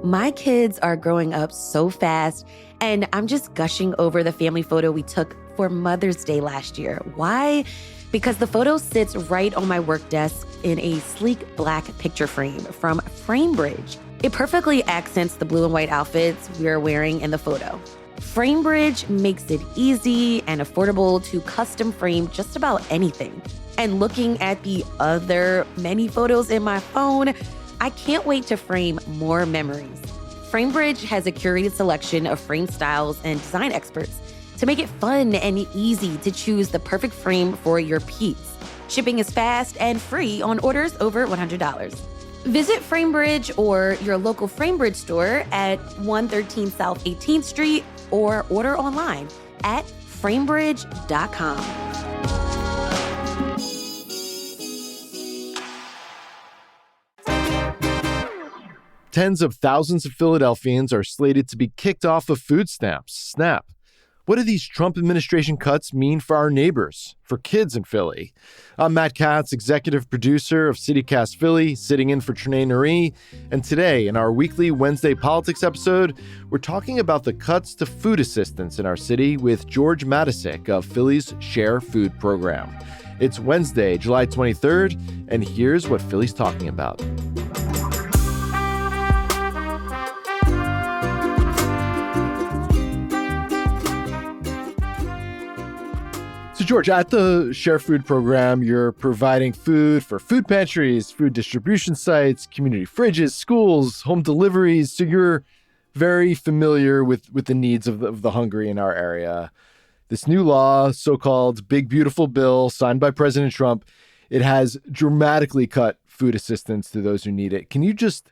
My kids are growing up so fast, and I'm just gushing over the family photo we took for Mother's Day last year. Why? Because the photo sits right on my work desk in a sleek black picture frame from FrameBridge. It perfectly accents the blue and white outfits we're wearing in the photo. FrameBridge makes it easy and affordable to custom frame just about anything. And looking at the other many photos in my phone, I can't wait to frame more memories. FrameBridge has a curated selection of frame styles and design experts to make it fun and easy to choose the perfect frame for your piece. Shipping is fast and free on orders over $100. Visit FrameBridge or your local FrameBridge store at 113 South 18th Street or order online at framebridge.com. Tens of thousands of Philadelphians are slated to be kicked off of food stamps, SNAP. What do these Trump administration cuts mean for our neighbors, for kids in Philly? I'm Matt Katz, executive producer of CityCast Philly, sitting in for Trinae Nuri. And today, in our weekly Wednesday Politics episode, we're talking about the cuts to food assistance in our city with George Matysik of Philly's Share Food program. It's Wednesday, July 23rd, and here's what Philly's talking about. So, George, at the Share Food program, you're providing food for food pantries, food distribution sites, community fridges, schools, home deliveries. So you're very familiar with the needs of the hungry in our area. This new law, so-called Big Beautiful Bill, signed by President Trump, it has dramatically cut food assistance to those who need it. Can you just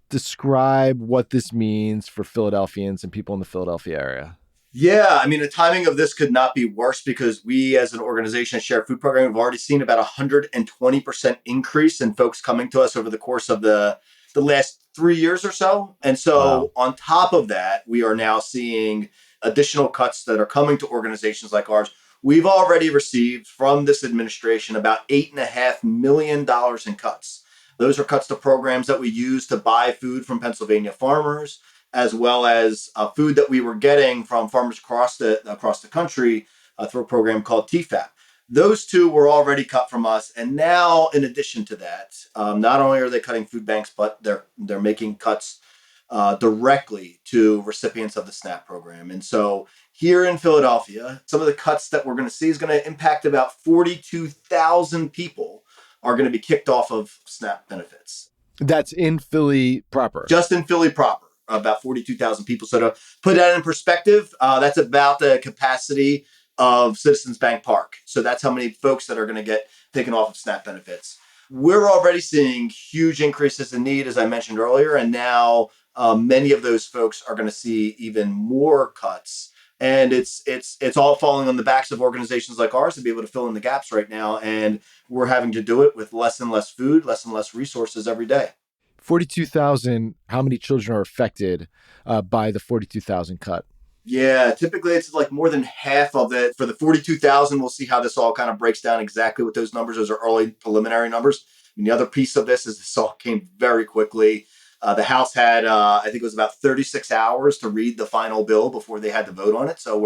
describe what this means for Philadelphians and people in the Philadelphia area? Yeah, I mean, the timing of this could not be worse because we as an organization at Share Food Program have already seen about 120% increase in folks coming to us over the course of the last 3 years or so. And so On top of that, we are now seeing additional cuts that are coming to organizations like ours. We've already received from this administration about $8.5 million in cuts. Those are cuts to programs that we use to buy food from Pennsylvania farmers, as well as food that we were getting from farmers across the country through a program called TFAP. Those two were already cut from us. And now, in addition to that, not only are they cutting food banks, but they're making cuts directly to recipients of the SNAP program. And so here in Philadelphia, some of the cuts that we're going to see is going to impact about 42,000 people are going to be kicked off of SNAP benefits. That's in Philly proper? Just in Philly proper. About 42,000 people. So to put that in perspective, that's about the capacity of Citizens Bank Park. So that's how many folks that are going to get taken off of SNAP benefits. We're already seeing huge increases in need, as I mentioned earlier, and now many of those folks are going to see even more cuts. And it's all falling on the backs of organizations like ours to be able to fill in the gaps right now. And we're having to do it with less and less food, less and less resources every day. 42,000, how many children are affected by the 42,000 cut? Yeah, typically it's like more than half of it. For the 42,000, we'll see how this all kind of breaks down exactly with those numbers. Those are early preliminary numbers. And the other piece of this is this all came very quickly. The House had, I think it was about 36 hours to read the final bill before they had to vote on it. So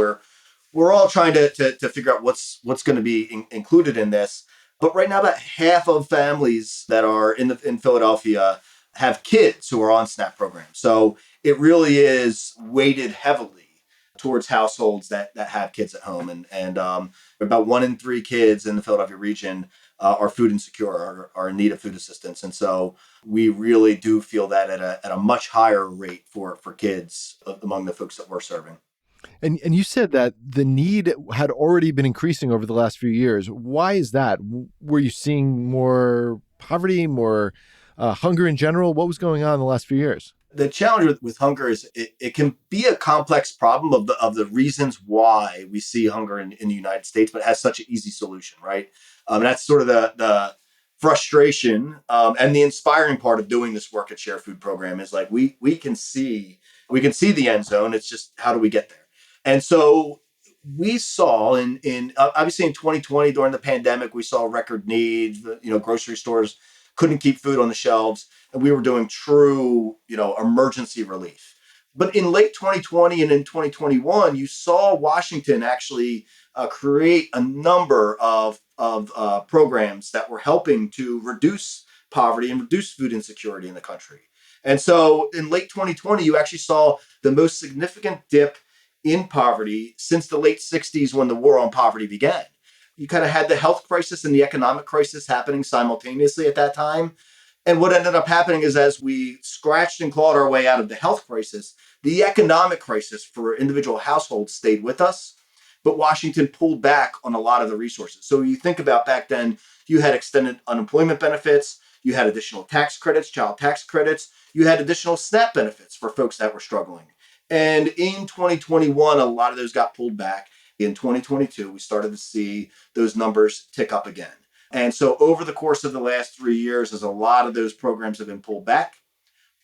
we're all trying to figure out what's going to be included in this. But right now, about half of families that are in Philadelphia have kids who are on SNAP programs. So it really is weighted heavily towards households that have kids at home. And about 1 in 3 kids in the Philadelphia region are food insecure, are in need of food assistance. And so we really do feel that at a much higher rate for kids among the folks that we're serving. And you said that the need had already been increasing over the last few years. Why is that? Were you seeing more poverty, more hunger in general? What was going on in the last few years? The challenge with hunger is it can be a complex problem of the reasons why we see hunger in the United States, but it has such an easy solution, right? And that's sort of the frustration and the inspiring part of doing this work at Share Food Program is like we can see the end zone. It's just how do we get there? And so we saw in obviously in 2020 during the pandemic, we saw record needs. Grocery stores couldn't keep food on the shelves. and we were doing true, emergency relief. But in late 2020 and in 2021, you saw Washington actually create a number of programs that were helping to reduce poverty and reduce food insecurity in the country. And so in late 2020, you actually saw the most significant dip in poverty since the late 60s when the war on poverty began. You kind of had the health crisis and the economic crisis happening simultaneously at that time. And what ended up happening is as we scratched and clawed our way out of the health crisis, the economic crisis for individual households stayed with us. But Washington pulled back on a lot of the resources. So you think about back then, you had extended unemployment benefits, you had additional tax credits, child tax credits, you had additional SNAP benefits for folks that were struggling. And in 2021, a lot of those got pulled back. In 2022, we started to see those numbers tick up again. And so over the course of the last 3 years, as a lot of those programs have been pulled back,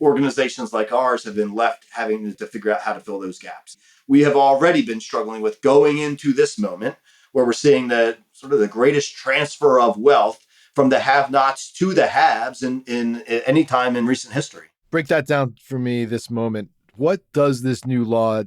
organizations like ours have been left having to figure out how to fill those gaps. We have already been struggling with going into this moment where we're seeing the sort of the greatest transfer of wealth from the have-nots to the haves in any time in recent history. Break that down for me this moment. What does this new law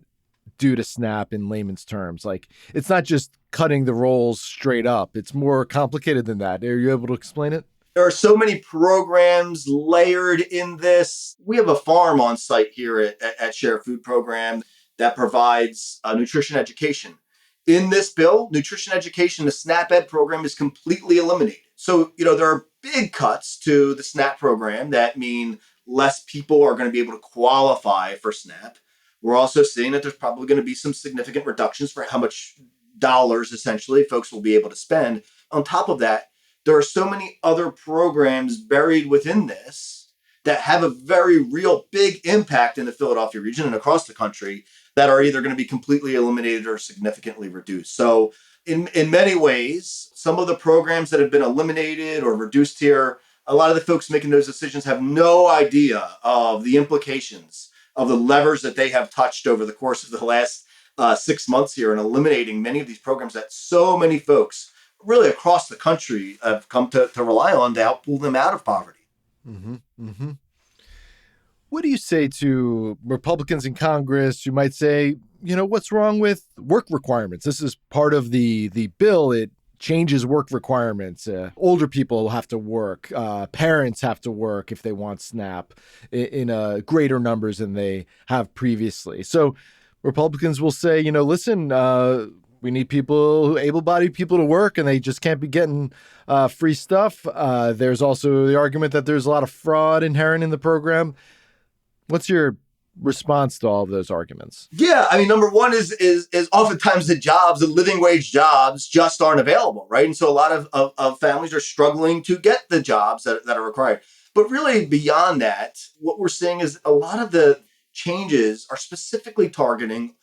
do to SNAP in layman's terms? Like, it's not just cutting the rolls straight up. It's more complicated than that. Are you able to explain it? There are so many programs layered in this. We have a farm on site here at Share Food Program that provides nutrition education. In this bill, nutrition education, the SNAP Ed program is completely eliminated. So, there are big cuts to the SNAP program that mean less people are going to be able to qualify for SNAP. We're also seeing that there's probably going to be some significant reductions for how much dollars, essentially, folks will be able to spend. On top of that, there are so many other programs buried within this that have a very real big impact in the Philadelphia region and across the country that are either going to be completely eliminated or significantly reduced. So in many ways, some of the programs that have been eliminated or reduced here, a lot of the folks making those decisions have no idea of the implications of the levers that they have touched over the course of the last 6 months here in eliminating many of these programs that so many folks really across the country have come to rely on to help pull them out of poverty. Mm-hmm. Mm-hmm. What do you say to Republicans in Congress who might say, what's wrong with work requirements? This is part of the bill. It changes work requirements. Older people have to work. Parents have to work if they want SNAP in greater numbers than they have previously. So Republicans will say, listen, we need able-bodied people to work, and they just can't be getting free stuff. There's also the argument that there's a lot of fraud inherent in the program. What's your response to all of those arguments? Yeah, I mean, number one is oftentimes the living wage jobs just aren't available, right? And so a lot of families are struggling to get the jobs that are required. But really beyond that, what we're seeing is a lot of the changes are specifically targeting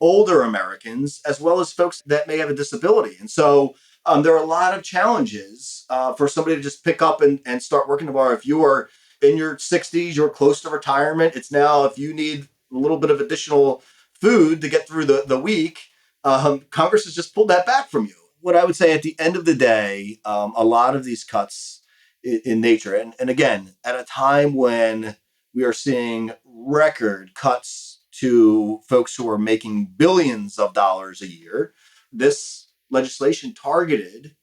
older Americans as well as folks that may have a disability. And so there are a lot of challenges for somebody to just pick up and start working tomorrow. If you are in your 60s, you're close to retirement. It's now, if you need a little bit of additional food to get through the week, Congress has just pulled that back from you. What I would say at the end of the day, a lot of these cuts in nature, and again, at a time when we are seeing record cuts to folks who are making billions of dollars a year, this legislation targeted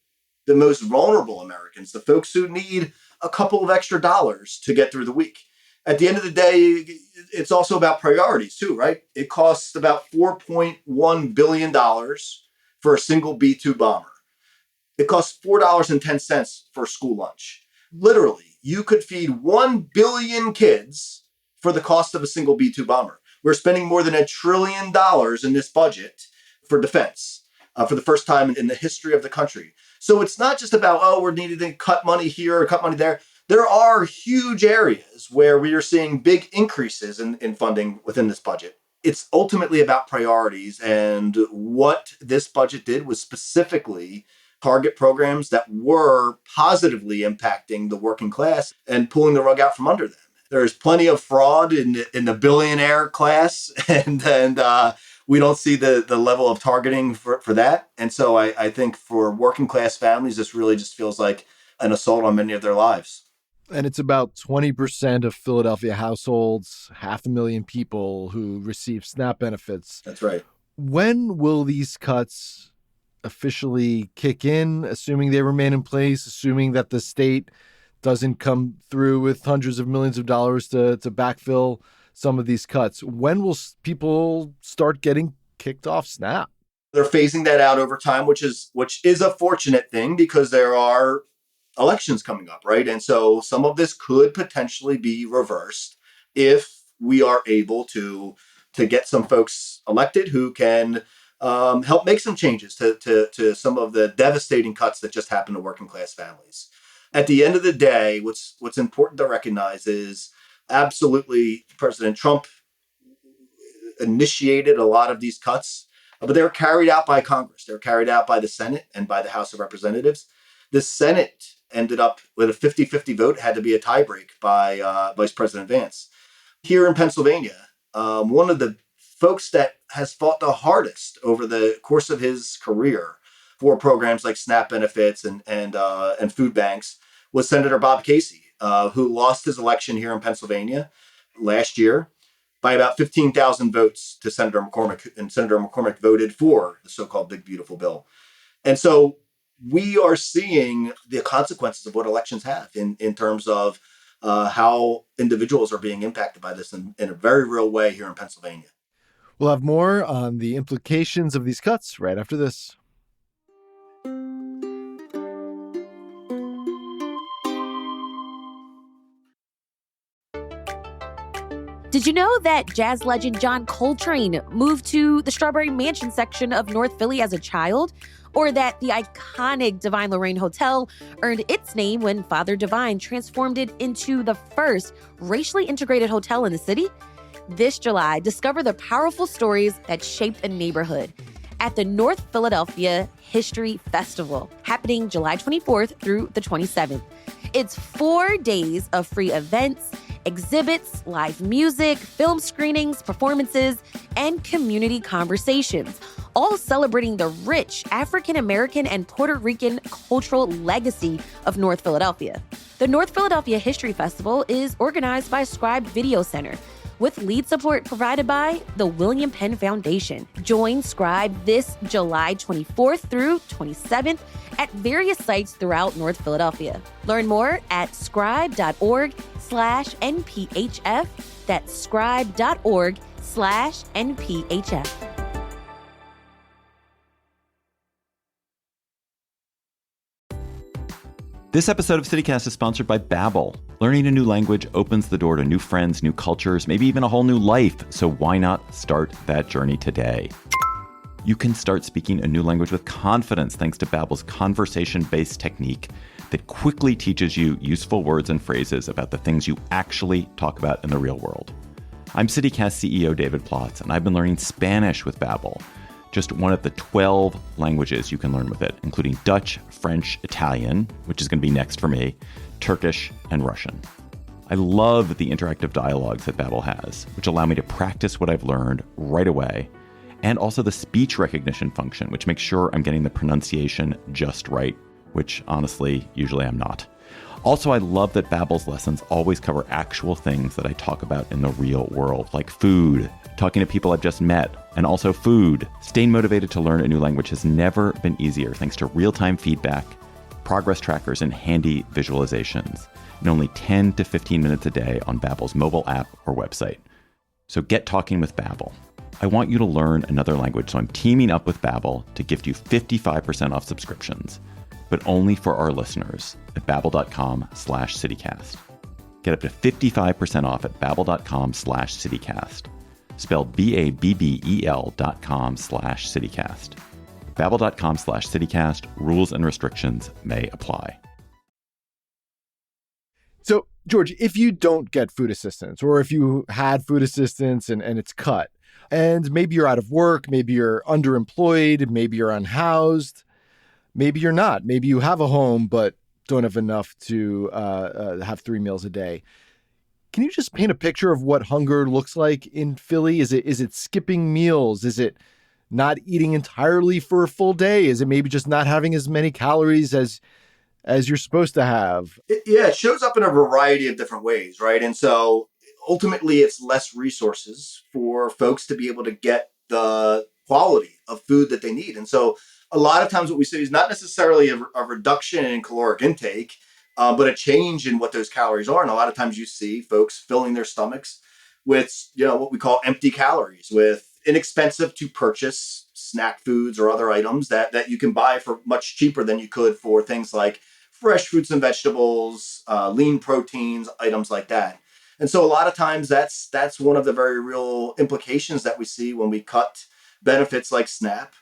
the most vulnerable Americans, the folks who need a couple of extra dollars to get through the week. At the end of the day, it's also about priorities too, right? It costs about $4.1 billion for a single B-2 bomber. It costs $4.10 for a school lunch. Literally, you could feed 1 billion kids for the cost of a single B-2 bomber. We're spending more than $1 trillion in this budget for defense for the first time in the history of the country. So it's not just about, we're needing to cut money here or cut money there. There are huge areas where we are seeing big increases in funding within this budget. It's ultimately about priorities. And what this budget did was specifically target programs that were positively impacting the working class and pulling the rug out from under them. There's plenty of fraud in the billionaire class, and we don't see the level of targeting for that. And so I think for working class families, this really just feels like an assault on many of their lives. And it's about 20% of Philadelphia households, 500,000 people who receive SNAP benefits. That's right. When will these cuts officially kick in, assuming they remain in place, assuming that the state doesn't come through with hundreds of millions of dollars to backfill some of these cuts? When will people start getting kicked off SNAP? They're phasing that out over time, which is a fortunate thing because there are elections coming up, right? And so some of this could potentially be reversed if we are able to get some folks elected who can help make some changes to some of the devastating cuts that just happen to working class families. At the end of the day, what's important to recognize is absolutely President Trump initiated a lot of these cuts, but they were carried out by Congress. They were carried out by the Senate and by the House of Representatives. The Senate ended up with a 50-50 vote. It had to be a tiebreak by Vice President Vance. Here in Pennsylvania, one of the folks that has fought the hardest over the course of his career for programs like SNAP benefits and food banks was Senator Bob Casey, who lost his election here in Pennsylvania last year by about 15,000 votes to Senator McCormick, and Senator McCormick voted for the so-called Big Beautiful Bill. And so we are seeing the consequences of what elections have in terms of how individuals are being impacted by this in a very real way here in Pennsylvania. We'll have more on the implications of these cuts right after this. Did you know that jazz legend John Coltrane moved to the Strawberry Mansion section of North Philly as a child? Or that the iconic Divine Lorraine Hotel earned its name when Father Divine transformed it into the first racially integrated hotel in the city? This July, discover the powerful stories that shaped a neighborhood at the North Philadelphia History Festival, happening July 24th through the 27th. It's 4 days of free events, exhibits, live music, film screenings, performances, and community conversations, all celebrating the rich African-American and Puerto Rican cultural legacy of North Philadelphia. The North Philadelphia History Festival is organized by Scribe Video Center, with lead support provided by the William Penn Foundation. Join Scribe this July 24th through 27th at various sites throughout North Philadelphia. Learn more at scribe.org/NPHF. That's scribe.org/NPHF. This episode of CityCast is sponsored by Babbel. Learning a new language opens the door to new friends, new cultures, maybe even a whole new life. So why not start that journey today? You can start speaking a new language with confidence thanks to Babbel's conversation-based technique that quickly teaches you useful words and phrases about the things you actually talk about in the real world. I'm CityCast CEO David Plotz, and I've been learning Spanish with Babbel, just one of the 12 languages you can learn with it, including Dutch, French, Italian, which is going to be next for me, Turkish, and Russian. I love the interactive dialogues that Babbel has, which allow me to practice what I've learned right away, and also the speech recognition function, which makes sure I'm getting the pronunciation just right, which honestly, usually I'm not. Also, I love that Babbel's lessons always cover actual things that I talk about in the real world, like food, talking to people I've just met, and also food. Staying motivated to learn a new language has never been easier thanks to real-time feedback, progress trackers, and handy visualizations, in only 10 to 15 minutes a day on Babbel's mobile app or website. So get talking with Babbel. I want you to learn another language, so I'm teaming up with Babbel to gift you 55% off subscriptions, but only for our listeners at babbel.com/citycast. Get up to 55% off at babbel.com/citycast. Spelled BABBEL.com/citycast. Babbel.com/citycast. Rules and restrictions may apply. So, George, if you don't get food assistance, or if you had food assistance and it's cut, and maybe you're out of work, maybe you're underemployed, maybe you're unhoused, maybe you're not, maybe you have a home but don't have enough to have 3 meals a day. Can you just paint a picture of what hunger looks like in Philly? Is it skipping meals? Is it not eating entirely for a full day? Is it maybe just not having as many calories as as you're supposed to have. Yeah, it shows up in a variety of different ways, right? And so ultimately, it's less resources for folks to be able to get the quality of food that they need. And so a lot of times what we see is not necessarily a reduction in caloric intake, but a change in what those calories are. And a lot of times you see folks filling their stomachs with, what we call empty calories, with inexpensive to purchase snack foods or other items that you can buy for much cheaper than you could for things like fresh fruits and vegetables, lean proteins, items like that. And so a lot of times that's one of the very real implications that we see when we cut benefits like SNAP,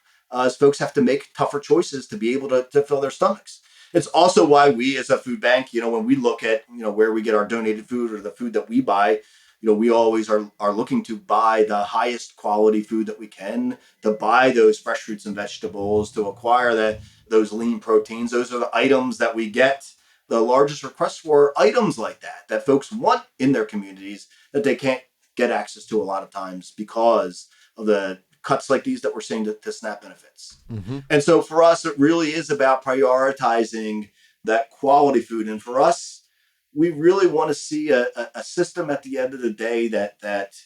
is folks have to make tougher choices to be able to fill their stomachs. It's also why we as a food bank, when we look at, where we get our donated food or the food that we buy, we always are looking to buy the highest quality food that we can, to buy those fresh fruits and vegetables, to acquire those lean proteins. Those are the items that we get the largest requests for, items like that folks want in their communities that they can't get access to a lot of times because of the cuts like these that we're seeing to SNAP benefits. Mm-hmm. And so for us, it really is about prioritizing that quality food. And for us, we really want to see a system at the end of the day that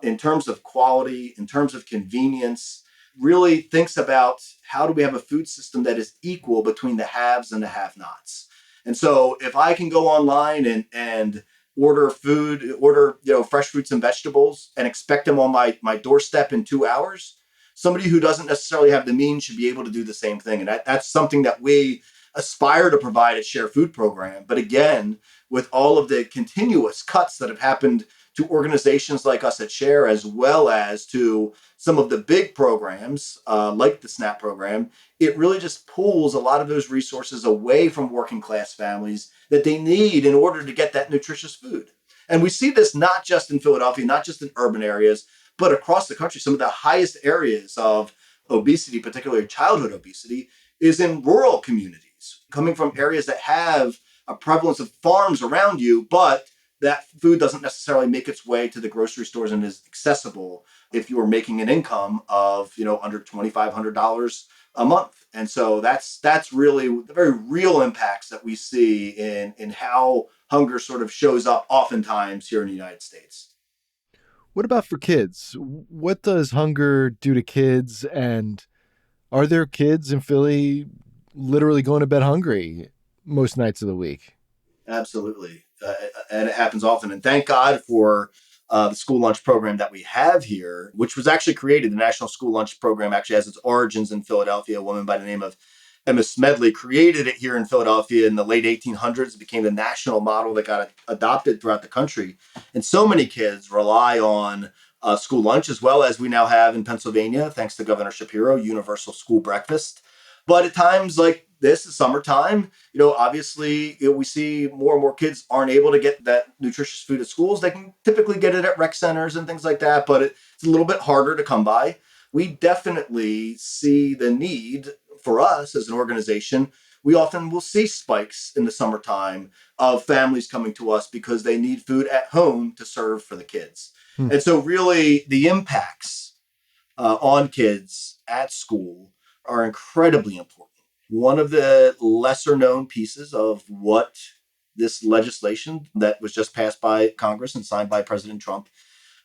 in terms of quality, in terms of convenience, really thinks about how do we have a food system that is equal between the haves and the have-nots. And so if I can go online and order fresh fruits and vegetables and expect them on my doorstep in 2 hours, somebody who doesn't necessarily have the means should be able to do the same thing. And that's something that we aspire to provide at Share Food Program. But again, with all of the continuous cuts that have happened to organizations like us at Share, as well as to some of the big programs like the SNAP program, it really just pulls a lot of those resources away from working class families that they need in order to get that nutritious food. And we see this not just in Philadelphia, not just in urban areas, but across the country. Some of the highest areas of obesity, particularly childhood obesity, is in rural communities, coming from areas that have a prevalence of farms around you, but that food doesn't necessarily make its way to the grocery stores and is accessible if you are making an income of, under $2,500 a month. And so that's really the very real impacts that we see in how hunger sort of shows up oftentimes here in the United States. What about for kids? What does hunger do to kids? And are there kids in Philly literally going to bed hungry most nights of the week? Absolutely. And it happens often. And thank God for the school lunch program that we have here, which was actually created. The National School Lunch Program actually has its origins in Philadelphia. A woman by the name of Emma Smedley created it here in Philadelphia in the late 1800s. It became the national model that got adopted throughout the country. And so many kids rely on school lunch, as well as we now have in Pennsylvania, thanks to Governor Shapiro, universal school breakfast. But at times like this is summertime, obviously we see more and more kids aren't able to get that nutritious food at schools. They can typically get it at rec centers and things like that, but it's a little bit harder to come by. We definitely see the need for us as an organization. We often will see spikes in the summertime of families coming to us because they need food at home to serve for the kids. And so really the impacts on kids at school are incredibly important. One of the lesser known pieces of what this legislation that was just passed by Congress and signed by President Trump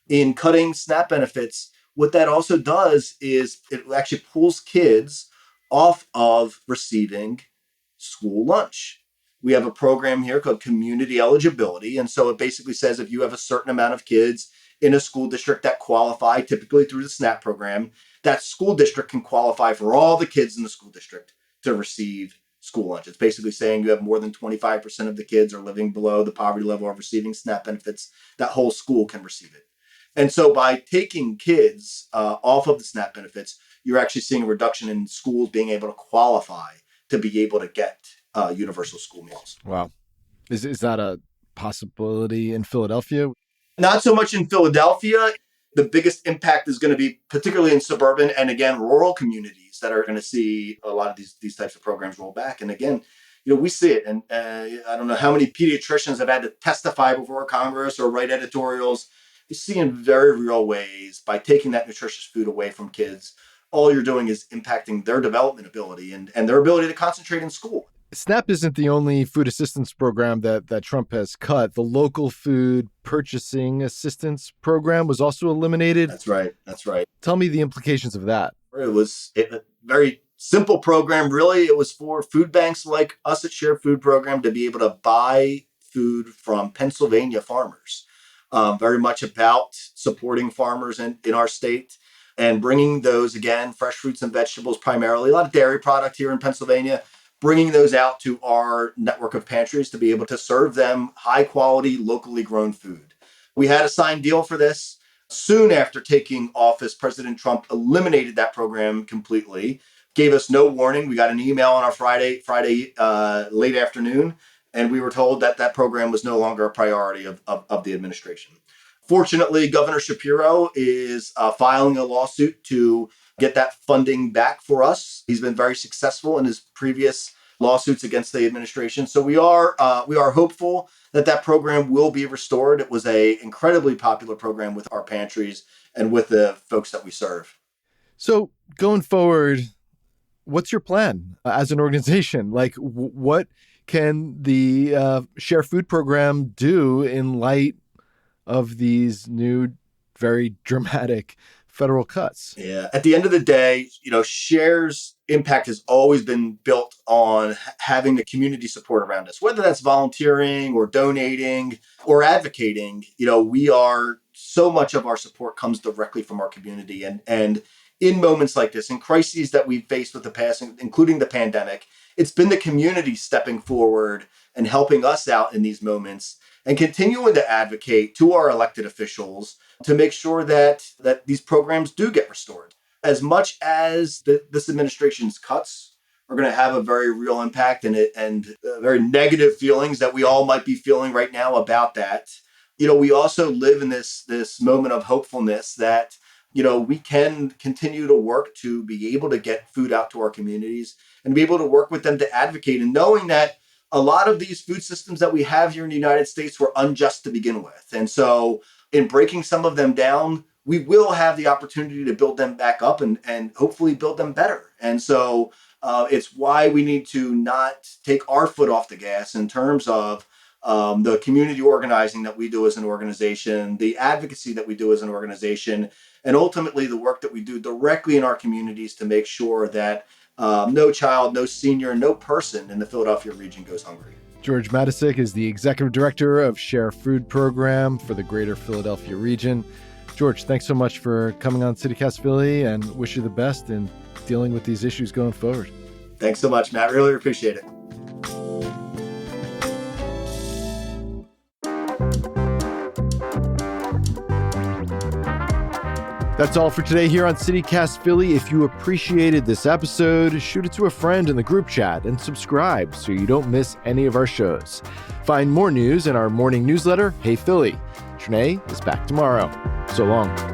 in cutting SNAP benefits, what that also does is it actually pulls kids off of receiving school lunch. We have a program here called community eligibility. And so it basically says if you have a certain amount of kids in a school district that qualify, typically through the SNAP program, that school district can qualify for all the kids in the school district to receive school lunch. It's basically saying you have more than 25% of the kids are living below the poverty level of receiving SNAP benefits, that whole school can receive it. And so by taking kids off of the SNAP benefits, you're actually seeing a reduction in schools being able to qualify to be able to get universal school meals. Wow. Is that a possibility in Philadelphia? Not so much in Philadelphia. The biggest impact is going to be particularly in suburban and, again, rural communities that are going to see a lot of these types of programs roll back. And again, we see it. And I don't know how many pediatricians have had to testify before Congress or write editorials. You see in very real ways, by taking that nutritious food away from kids, all you're doing is impacting their development ability and their ability to concentrate in school. SNAP isn't the only food assistance program that Trump has cut. The local food purchasing assistance program was also eliminated. That's right. That's right. Tell me the implications of that. It was a very simple program, really. It was for food banks like us at Share Food Program to be able to buy food from Pennsylvania farmers. Very much about supporting farmers in our state and bringing those, again, fresh fruits and vegetables primarily, a lot of dairy product here in Pennsylvania, bringing those out to our network of pantries to be able to serve them high quality, locally grown food. We had a signed deal for this. Soon after taking office, President Trump eliminated that program completely, gave us no warning. We got an email on our Friday late afternoon, and we were told that that program was no longer a priority of the administration. Fortunately, Governor Shapiro is filing a lawsuit to get that funding back for us. He's been very successful in his previous lawsuits against the administration. So we are hopeful that program will be restored. It was a incredibly popular program with our pantries and with the folks that we serve. So going forward, what's your plan as an organization? Like, what can the Share Food Program do in light of these new, very dramatic federal cuts? Yeah. At the end of the day, Share's impact has always been built on having the community support around us, whether that's volunteering or donating or advocating. So much of our support comes directly from our community. And in moments like this, in crises that we've faced with the past, including the pandemic, it's been the community stepping forward and helping us out in these moments and continuing to advocate to our elected officials to make sure that these programs do get restored. As much as this administration's cuts are going to have a very real impact and very negative feelings that we all might be feeling right now about that, we also live in this moment of hopefulness that we can continue to work to be able to get food out to our communities and be able to work with them to advocate, and knowing that a lot of these food systems that we have here in the United States were unjust to begin with. And so in breaking some of them down, we will have the opportunity to build them back up and hopefully build them better. And so it's why we need to not take our foot off the gas in terms of the community organizing that we do as an organization, the advocacy that we do as an organization, and ultimately the work that we do directly in our communities to make sure that no child, no senior, no person in the Philadelphia region goes hungry. George Matysik is the executive director of Share Food Program for the greater Philadelphia region. George, thanks so much for coming on CityCast Philly, and wish you the best in dealing with these issues going forward. Thanks so much, Matt. Really appreciate it. That's all for today here on CityCast Philly. If you appreciated this episode, shoot it to a friend in the group chat and subscribe so you don't miss any of our shows. Find more news in our morning newsletter, Hey Philly. Trinae is back tomorrow. So long.